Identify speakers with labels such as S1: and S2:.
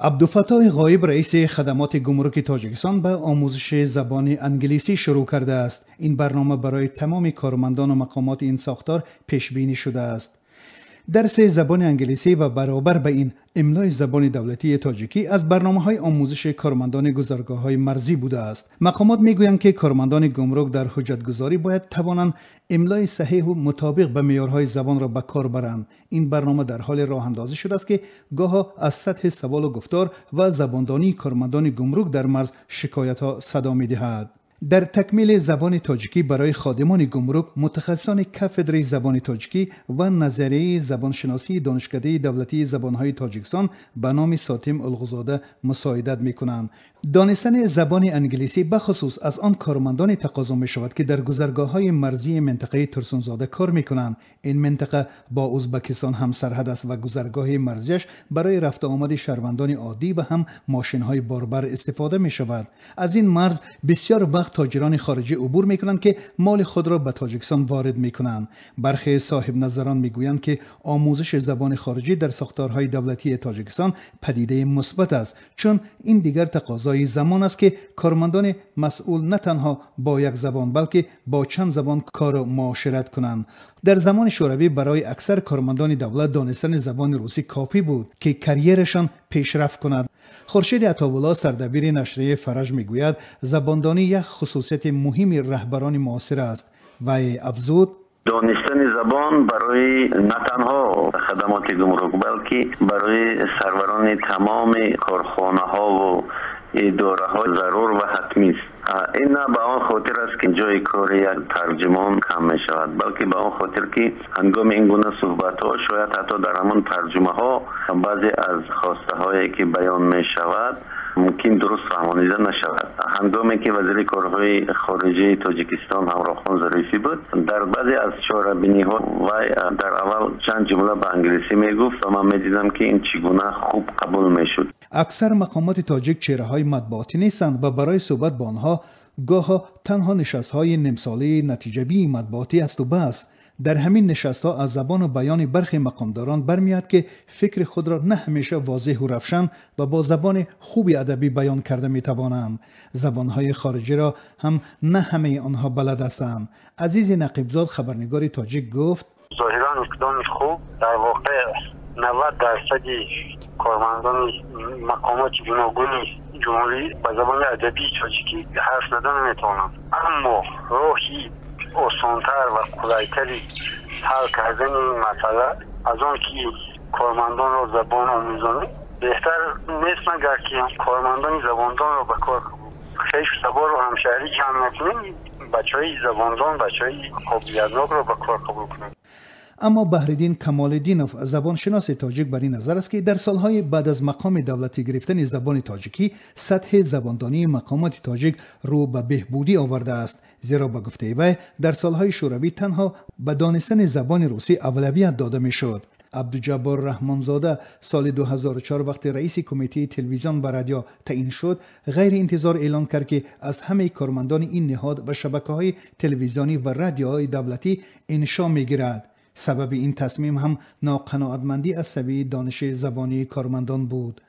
S1: عبدالفتاح غایب رئیس خدمات گمرک تاجیکستان به آموزش زبان انگلیسی شروع کرده است. این برنامه برای تمام کارمندان و مقامات این ساختار پیش بینی شده است. درس زبان انگلیسی و برابر به این املای زبان دولتی تاجیکی از برنامه‌های آموزش کارمندان گذرگاه‌های مرزی بوده است. مقامات می‌گویند که کارمندان گمرک در حجت‌گذاری باید توانند املای صحیح و مطابق به معیارهای زبان را به کار برند. این برنامه در حال راه‌اندازی شده است که گاهی از سطح سوال و گفتار و زباندانی کارمندان گمرک در مرز شکایت‌ها صدا می‌دهد. در تکمیل زبان تاجیکی برای خادمان گمرک، متخصصان کافدره زبان تاجیکی و نظریه زبانشناسی دانشکده دولتی زبانهای تاجیکستان به نام ساتم الغزاده مساعدت می‌کنند. دانستن زبان انگلیسی بخصوص از آن کارمندان تقاضا می شود که در گذرگاه‌های مرزی منطقه ترسونزاده کار می‌کنند. این منطقه با ازبکستان هم سرحد است و گذرگاه مرزیش برای رفت آمد شهروندان عادی و هم ماشین‌های باربر استفاده می‌شود. از این مرز بسیار وقت تاجران خارجی عبور می‌کنند که مال خود را به تاجیکستان وارد می‌کنند. برخی صاحب نظران می‌گویند که آموزش زبان خارجی در ساختارهای دولتی تاجیکستان پدیده مثبت است، چون این دیگر تقاضای زمان است که کارمندان مسئول نه تنها با یک زبان بلکه با چند زبان کار و معاشرت کنند. در زمان شوروی برای اکثر کارمندان دولت دانستن زبان روسی کافی بود که کریرشان پیشرفت کند. خورشید عطاالله سردبیر نشریه فرج میگوید زباندانی یک خصوصیت مهم رهبران معاصر است و افزود:
S2: دانستن زبان برای نه تنها خدمات گمرک بلکه برای سروران تمام کارخانه ها و اداره ها ضرور و حتمی است. این نه به آن خاطر است که جای کار یک ترجمان کم می شود، بلکه به آن خاطر که هنگام این گونه صحبت ها شاید حتی در همان ترجمه ها بعضی از خواسته هایی که بیان می شود ممکن درست فهمانیده نشود. هنگامی که وزیر کارهای خارجه تاجیکستان همراهخان ظریفی بود، در بعضی از چاره‌بینی ها و در اول چند جمله به انگلیسی میگفت و من میدیدم که این چگونه خوب قبول میشد.
S1: اکثر مقامات تاجیک چهره‌های مطبوعاتی نیستند و برای صحبت با آنها گاهی تنها نشست‌های نیم نتیجه‌بی مطبوعاتی است و بس. در همین نشست‌ها از زبان و بیان برخی مقامداران برمیاد که فکر خود را نه همیشه واضح و روشن و با زبان خوبی ادبی بیان کرده می‌توانند. زبان‌های خارجی را هم نه همه آنها بلد هستند. عزیز نقیبزاد خبرنگار تاجیک گفت:
S3: ظاهراً اقدام خوب، در واقع 90% کارمندان مقامات گوناگون جمهوری با زبان ادبی تاجیکی حرف زدن می‌توانند، اما راهی آسان‌تر و کلی‌تری حل کردن این مسئله از آن که کارمندان را زبان آموزانی بهتر نیست مگر که کارمندان زباندان را به کار خیش سوار و همشهری جمع نکنیم، بچه‌های زباندان، بچه‌های قابلیت‌ناک را به کار قبول کنیم.
S1: اما بهرالدین کمال‌الدینوف زبانشناس تاجیک بر این نظر است که در سالهای بعد از مقام دولتی گرفتن زبان تاجیکی سطح زباندانی مقامات تاجیک رو به بهبودی آورده است، زیرا به گفته وی در سالهای شوروی تنها به دانستن زبان روسی اولویت داده میشد. عبدالجبار رحمانزاده سال 2004 وقتی رئیس کمیته تلویزیون و رادیو تعیین شد، غیر انتظار اعلان کرد که از همه کارمندان این نهاد و شبکه‌های تلویزیونی و رادیوهای دولتی انشا می‌گیرد. سبب این تصمیم هم ناقناعتمندی از سویه دانش زبانی کارمندان بود.